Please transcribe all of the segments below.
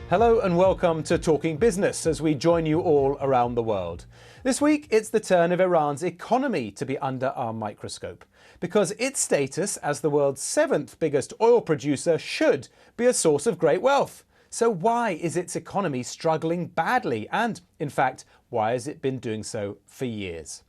Hello and welcome to Talking Business as we join you all around the world. This week it's the turn of Iran's economy to be under our microscope because its status as the world's seventh biggest oil producer should be a source of great wealth. So why is its economy struggling badly? And, in fact, why has it been doing so for years?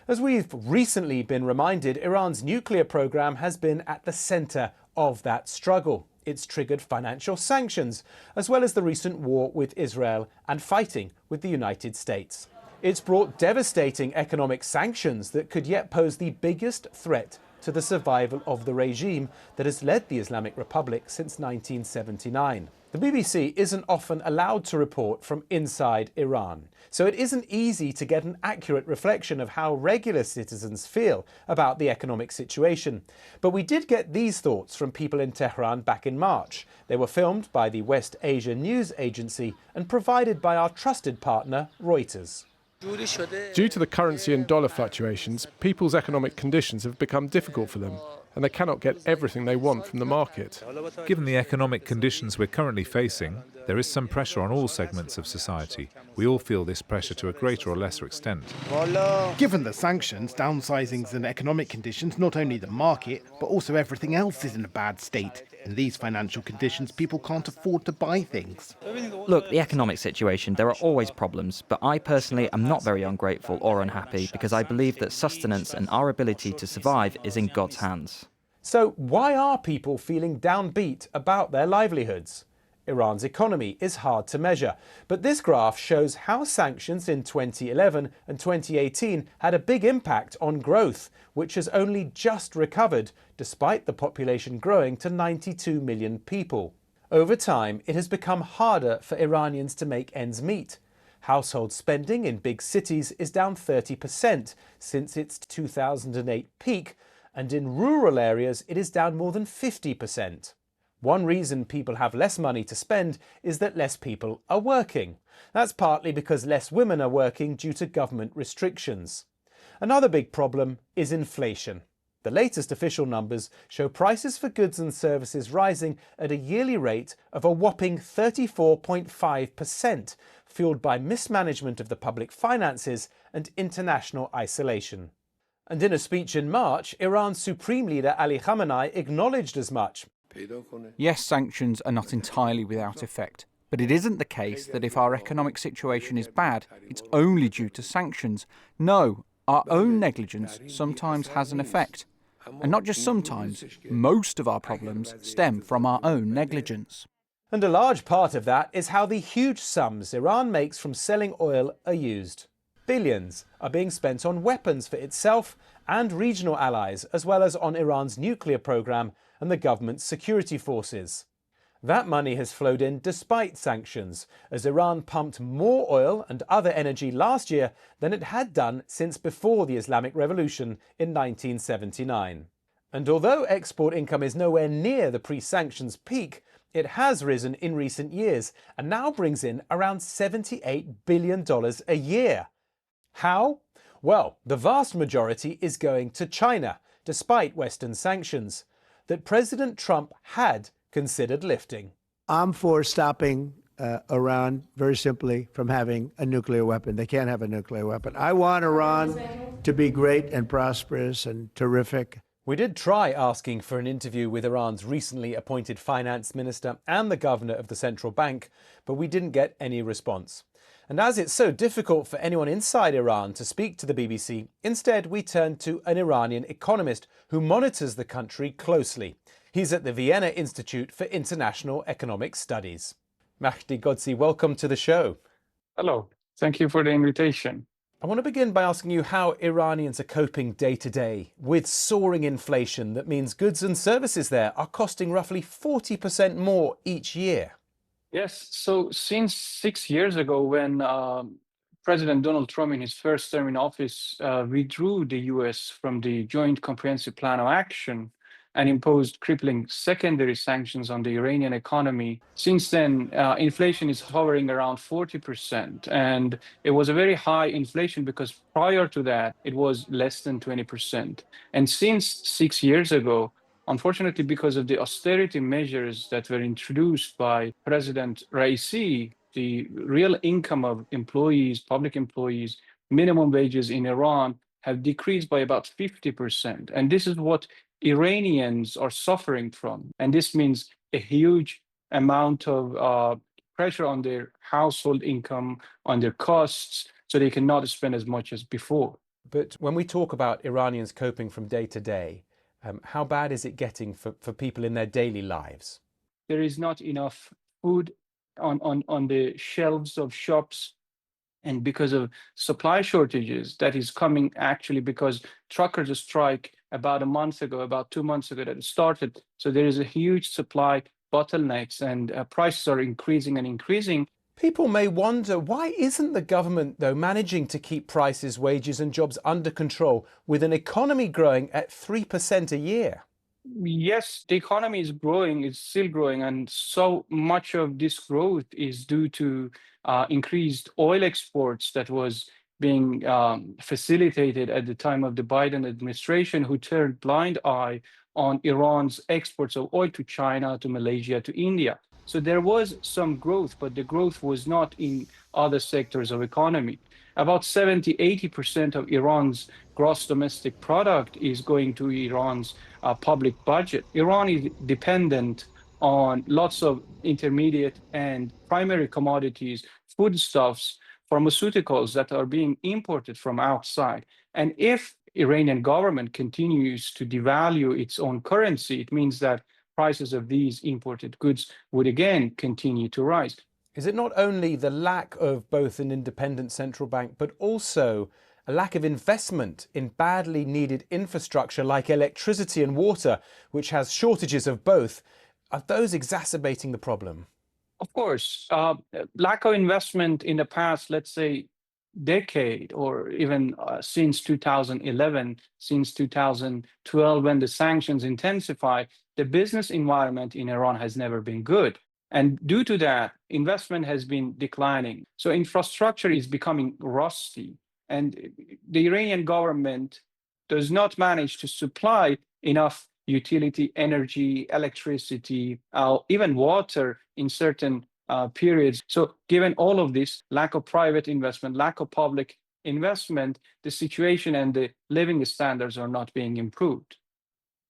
As we've recently been reminded, Iran's nuclear program has been at the centre of that struggle. It's triggered financial sanctions, as well as the recent war with Israel and fighting with the United States. It's brought devastating economic sanctions that could yet pose the biggest threat to the survival of the regime that has led the Islamic Republic since 1979. The BBC isn't often allowed to report from inside Iran, so it isn't easy to get an accurate reflection of how regular citizens feel about the economic situation. But we did get these thoughts from people in Tehran back in March. They were filmed by the West Asia News Agency and provided by our trusted partner, Reuters. Due to the currency and dollar fluctuations, people's economic conditions have become difficult for them, and they cannot get everything they want from the market. Given the economic conditions we're currently facing, there is some pressure on all segments of society. We all feel this pressure to a greater or lesser extent. Given the sanctions, downsizings and economic conditions, not only the market, but also everything else is in a bad state. In these financial conditions, people can't afford to buy things. Look, the economic situation, there are always problems, but I personally am not very ungrateful or unhappy because I believe that sustenance and our ability to survive is in God's hands. So why are people feeling downbeat about their livelihoods? Iran's economy is hard to measure, but this graph shows how sanctions in 2011 and 2018 had a big impact on growth, which has only just recovered despite the population growing to 92 million people. Over time, it has become harder for Iranians to make ends meet. Household spending in big cities is down 30% since its 2008 peak, and in rural areas it is down more than 50%. One reason people have less money to spend is that less people are working. That's partly because less women are working due to government restrictions. Another big problem is inflation. The latest official numbers show prices for goods and services rising at a yearly rate of a whopping 34.5%, fueled by mismanagement of the public finances and international isolation. And in a speech in March, Iran's Supreme Leader Ali Khamenei acknowledged as much. Yes, sanctions are not entirely without effect, but it isn't the case that if our economic situation is bad, it's only due to sanctions. No, our own negligence sometimes has an effect. And not just sometimes, most of our problems stem from our own negligence. And a large part of that is how the huge sums Iran makes from selling oil are used. Billions are being spent on weapons for itself and regional allies, as well as on Iran's nuclear program and the government's security forces. That money has flowed in despite sanctions, as Iran pumped more oil and other energy last year than it had done since before the Islamic Revolution in 1979. And although export income is nowhere near the pre-sanctions peak, it has risen in recent years and now brings in around $78 billion a year. How? Well, the vast majority is going to China, despite Western sanctions, that President Trump had considered lifting. I'm for stopping Iran, very simply, from having a nuclear weapon. They can't have a nuclear weapon. I want Iran to be great and prosperous and terrific. We did try asking for an interview with Iran's recently appointed finance minister and the governor of the central bank, but we didn't get any response. And as it's so difficult for anyone inside Iran to speak to the BBC, instead we turned to an Iranian economist who monitors the country closely. He's at the Vienna Institute for International Economic Studies. Mahdi Godsi, welcome to the show. Hello, thank you for the invitation. I want to begin by asking you how Iranians are coping day to day with soaring inflation that means goods and services there are costing roughly 40% more each year. Yes, so since 6 years ago, when President Donald Trump in his first term in office withdrew the US from the Joint Comprehensive Plan of Action and imposed crippling secondary sanctions on the Iranian economy, since then, inflation is hovering around 40%. And it was a very high inflation because prior to that, it was less than 20%. And since 6 years ago, Unfortunately, because of the austerity measures that were introduced by President Raisi, the real income of employees, public employees, minimum wages in Iran have decreased by about 50%. And this is what Iranians are suffering from. And this means a huge amount of pressure on their household income, on their costs, so they cannot spend as much as before. But when we talk about Iranians coping from day to day, how bad is it getting for people in their daily lives? There is not enough food on the shelves of shops. And because of supply shortages, that is coming actually because truckers strike about a month ago, about 2 months ago that it started. So there is a huge supply bottlenecks and prices are increasing and increasing. People may wonder, why isn't the government, though, managing to keep prices, wages and jobs under control with an economy growing at 3% a year? Yes, the economy is growing, it's still growing, and so much of this growth is due to increased oil exports that was being facilitated at the time of the Biden administration, who turned blind eye on Iran's exports of oil to China, to Malaysia, to India. So there was some growth, but the growth was not in other sectors of economy. About 70–80% of Iran's gross domestic product is going to Iran's public budget. Iran is dependent on lots of intermediate and primary commodities, foodstuffs, pharmaceuticals that are being imported from outside. And if Iranian government continues to devalue its own currency, it means that prices of these imported goods would again continue to rise. Is it not only the lack of both an independent central bank, but also a lack of investment in badly needed infrastructure like electricity and water, which has shortages of both? Are those exacerbating the problem? Of course, lack of investment in the past, let's say, decade, or even since 2011, since 2012, when the sanctions intensified, the business environment in Iran has never been good. And due to that, investment has been declining. So infrastructure is becoming rusty. And the Iranian government does not manage to supply enough utility, energy, electricity, even water in certain periods. So given all of this, lack of private investment, lack of public investment, the situation and the living standards are not being improved.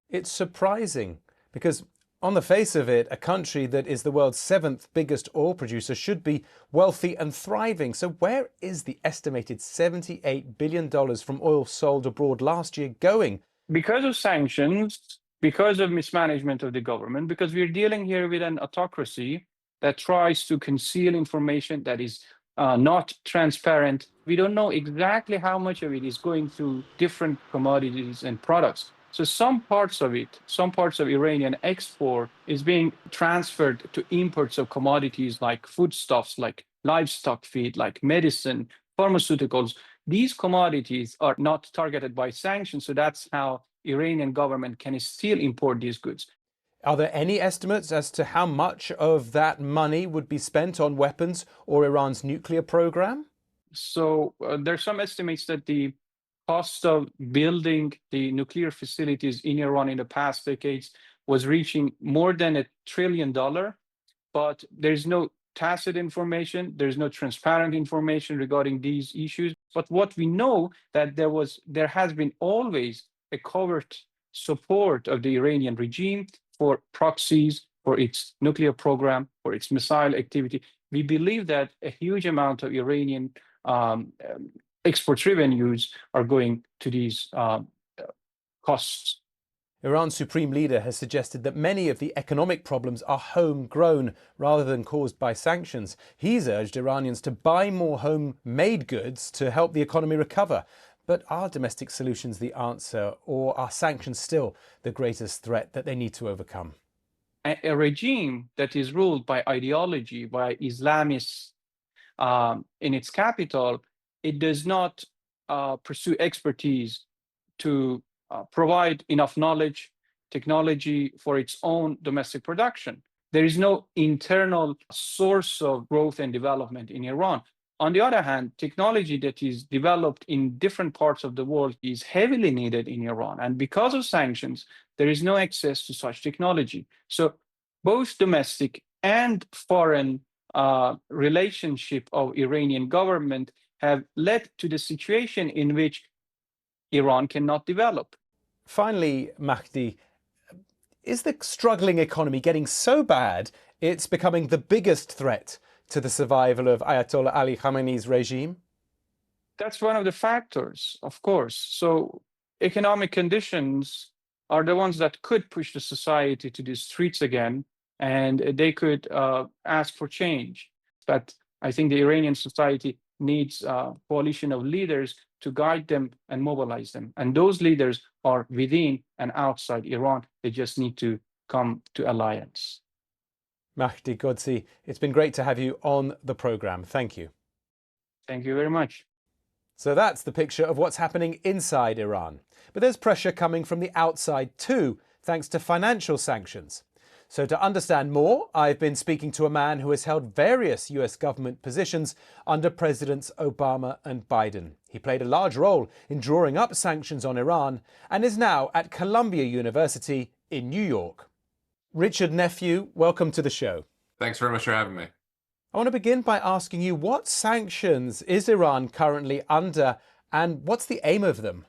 It's surprising because on the face of it, a country that is the world's 7th biggest oil producer should be wealthy and thriving. So where is the estimated $78 billion from oil sold abroad last year going? Because of sanctions, because of mismanagement of the government, because we're dealing here with an autocracy that tries to conceal information that is not transparent. We don't know exactly how much of it is going through different commodities and products. So some parts of it, some parts of Iranian export is being transferred to imports of commodities like foodstuffs, like livestock feed, like medicine, pharmaceuticals. These commodities are not targeted by sanctions, so that's how Iranian government can still import these goods. Are there any estimates as to how much of that money would be spent on weapons or Iran's nuclear program? So there's some estimates that the cost of building the nuclear facilities in Iran in the past decades was reaching more than $1 trillion, but there's no tacit information, there's no transparent information regarding these issues. But what we know that there has been always a covert support of the Iranian regime for proxies, for its nuclear program, for its missile activity. We believe that a huge amount of Iranian export revenues are going to these costs. Iran's supreme leader has suggested that many of the economic problems are homegrown rather than caused by sanctions. He's urged Iranians to buy more homemade goods to help the economy recover. But are domestic solutions the answer, or are sanctions still the greatest threat that they need to overcome? A regime that is ruled by ideology, by Islamists in its capital, it does not pursue expertise to provide enough knowledge, technology for its own domestic production. There is no internal source of growth and development in Iran. On the other hand, technology that is developed in different parts of the world is heavily needed in Iran. And because of sanctions, there is no access to such technology. So both domestic and foreign relationship of Iranian government have led to the situation in which Iran cannot develop. Finally, Mahdi, is the struggling economy getting so bad it's becoming the biggest threat to the survival of Ayatollah Ali Khamenei's regime? That's one of the factors, of course. So economic conditions are the ones that could push the society to the streets again, and they could ask for change. But I think the Iranian society needs a coalition of leaders to guide them and mobilize them. And those leaders are within and outside Iran. They just need to come to alliance. Mahdi Godsi, it's been great to have you on the programme. Thank you. Thank you very much. So that's the picture of what's happening inside Iran. But there's pressure coming from the outside too, thanks to financial sanctions. So to understand more, I've been speaking to a man who has held various US government positions under Presidents Obama and Biden. He played a large role in drawing up sanctions on Iran and is now at Columbia University in New York. Richard Nephew, welcome to the show. Thanks very much for having me. I want to begin by asking you, what sanctions is Iran currently under and what's the aim of them?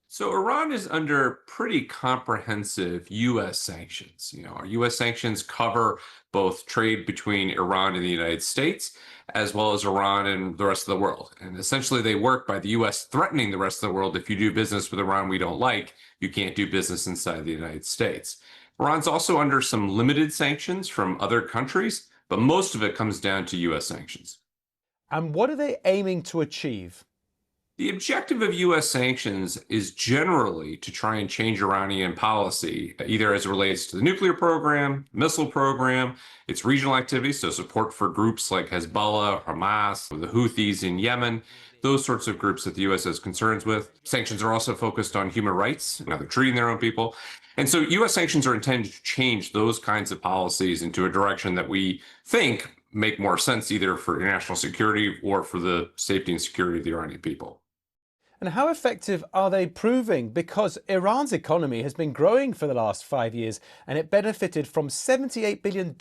So Iran is under pretty comprehensive U.S. sanctions. Our U.S. sanctions cover both trade between Iran and the United States, as well as Iran and the rest of the world. And essentially they work by the U.S. threatening the rest of the world. If you do business with Iran we don't like, you can't do business inside the United States. Iran's also under some limited sanctions from other countries, but most of it comes down to U.S. sanctions. And what are they aiming to achieve? The objective of U.S. sanctions is generally to try and change Iranian policy, either as it relates to the nuclear program, missile program, its regional activities, so support for groups like Hezbollah, Hamas, the Houthis in Yemen, those sorts of groups that the U.S. has concerns with. Sanctions are also focused on human rights, they're treating their own people. And so U.S. sanctions are intended to change those kinds of policies into a direction that we think make more sense either for international security or for the safety and security of the Iranian people. And how effective are they proving? Because Iran's economy has been growing for the last 5 years and it benefited from $78 billion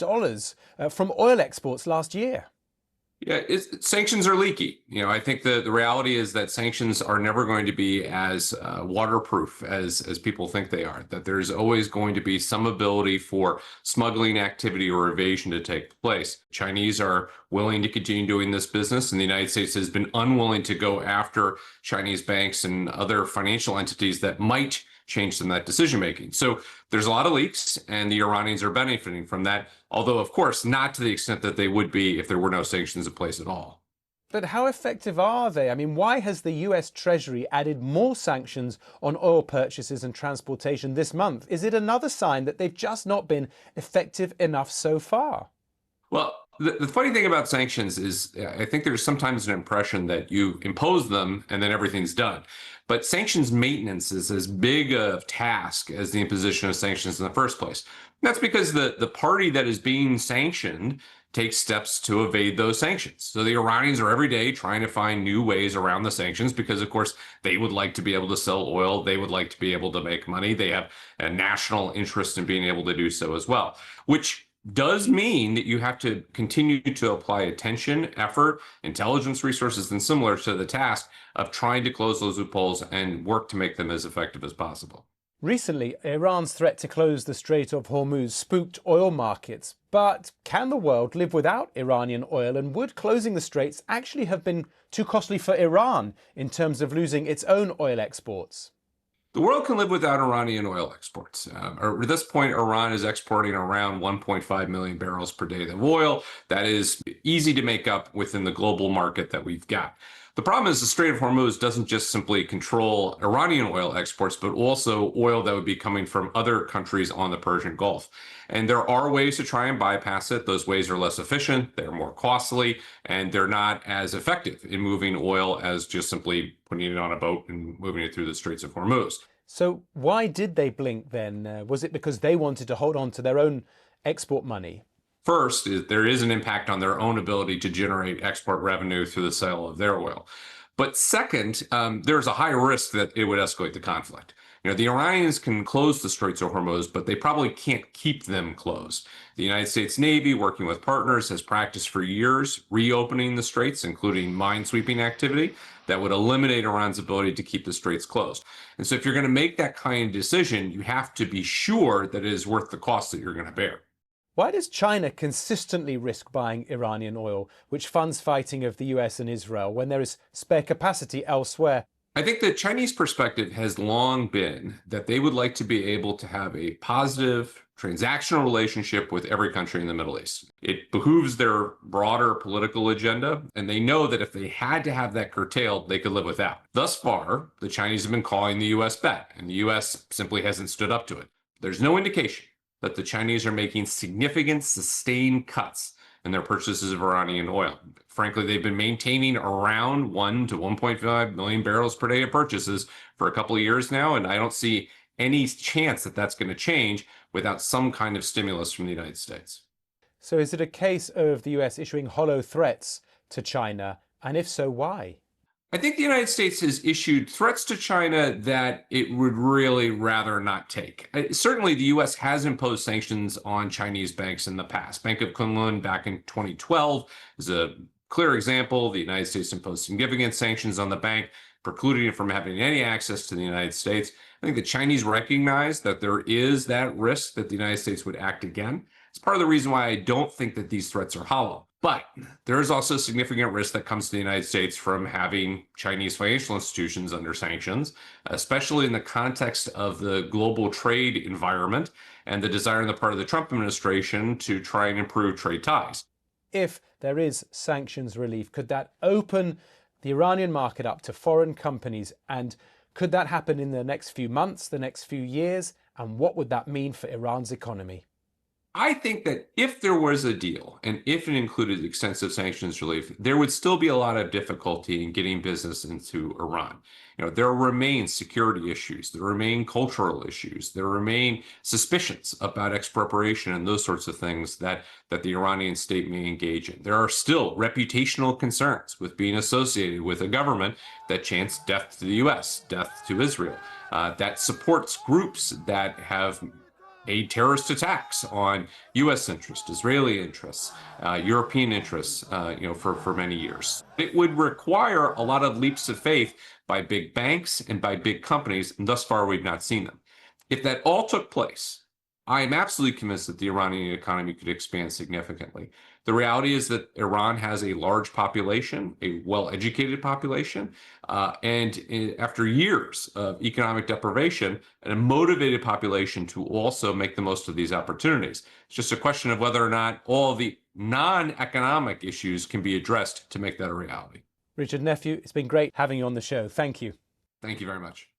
from oil exports last year. Yeah, sanctions are leaky. I think the reality is that sanctions are never going to be as waterproof as people think they are, that there's always going to be some ability for smuggling activity or evasion to take place. Chinese are willing to continue doing this business, and the United States has been unwilling to go after Chinese banks and other financial entities that might change some of that decision making. So there's a lot of leaks, and the Iranians are benefiting from that, although, of course, not to the extent that they would be if there were no sanctions in place at all. But how effective are they? I mean, why has the US Treasury added more sanctions on oil purchases and transportation this month? Is it another sign that they've just not been effective enough so far? Well, the funny thing about sanctions is I think there's sometimes an impression that you impose them and then everything's done. But sanctions maintenance is as big a task as the imposition of sanctions in the first place. And that's because the party that is being sanctioned takes steps to evade those sanctions. So the Iranians are every day trying to find new ways around the sanctions because, of course, they would like to be able to sell oil. They would like to be able to make money. They have a national interest in being able to do so as well, which does mean that you have to continue to apply attention, effort, intelligence resources, and similar to the task of trying to close those loopholes and work to make them as effective as possible. Recently, Iran's threat to close the Strait of Hormuz spooked oil markets. But can the world live without Iranian oil? And would closing the straits actually have been too costly for Iran in terms of losing its own oil exports? The world can live without Iranian oil exports. At this point, Iran is exporting around 1.5 million barrels per day of oil. That is easy to make up within the global market that we've got. The problem is the Strait of Hormuz doesn't just simply control Iranian oil exports, but also oil that would be coming from other countries on the Persian Gulf. And there are ways to try and bypass it. Those ways are less efficient, they're more costly, and they're not as effective in moving oil as just simply putting it on a boat and moving it through the Straits of Hormuz. So why did they blink then? Was it because they wanted to hold on to their own export money? First, there is an impact on their own ability to generate export revenue through the sale of their oil. But second, there's a high risk that it would escalate the conflict. The Iranians can close the Straits of Hormuz, but they probably can't keep them closed. The United States Navy, working with partners, has practiced for years reopening the straits, including minesweeping activity that would eliminate Iran's ability to keep the straits closed. And so if you're going to make that kind of decision, you have to be sure that it is worth the cost that you're going to bear. Why does China consistently risk buying Iranian oil, which funds fighting of the US and Israel, when there is spare capacity elsewhere? I think the Chinese perspective has long been that they would like to be able to have a positive transactional relationship with every country in the Middle East. It behooves their broader political agenda, and they know that if they had to have that curtailed, they could live without. Thus far, the Chinese have been calling the US bet, and the US simply hasn't stood up to it. There's no indication that the Chinese are making significant sustained cuts in their purchases of Iranian oil. Frankly, they've been maintaining around 1 to 1.5 million barrels per day of purchases for a couple of years now, and I don't see any chance that that's going to change without some kind of stimulus from the United States. So is it a case of the US issuing hollow threats to China? And if so, why? I think the United States has issued threats to China that it would really rather not take. Certainly, the U.S. has imposed sanctions on Chinese banks in the past. Bank of Kunlun back in 2012 is a clear example. The United States imposed significant sanctions on the bank, precluding it from having any access to the United States. I think the Chinese recognize that there is that risk that the United States would act again. It's part of the reason why I don't think that these threats are hollow. But there is also significant risk that comes to the United States from having Chinese financial institutions under sanctions, especially in the context of the global trade environment and the desire on the part of the Trump administration to try and improve trade ties. If there is sanctions relief, could that open the Iranian market up to foreign companies? And could that happen in the next few months, the next few years? And what would that mean for Iran's economy? I think that if there was a deal and if it included extensive sanctions relief, there would still be a lot of difficulty in getting business into Iran. There remain security issues, there remain cultural issues, there remain suspicions about expropriation and those sorts of things that the Iranian state may engage in. There are still reputational concerns with being associated with a government that chants death to the US, death to Israel, that supports groups that have aid terrorist attacks on U.S. interests, Israeli interests, European interests, for many years. It would require a lot of leaps of faith by big banks and by big companies, and thus far we've not seen them. If that all took place, I am absolutely convinced that the Iranian economy could expand significantly. The reality is that Iran has a large population, a well-educated population, and after years of economic deprivation, and a motivated population to also make the most of these opportunities. It's just a question of whether or not all the non-economic issues can be addressed to make that a reality. Richard Nephew, it's been great having you on the show. Thank you. Thank you very much.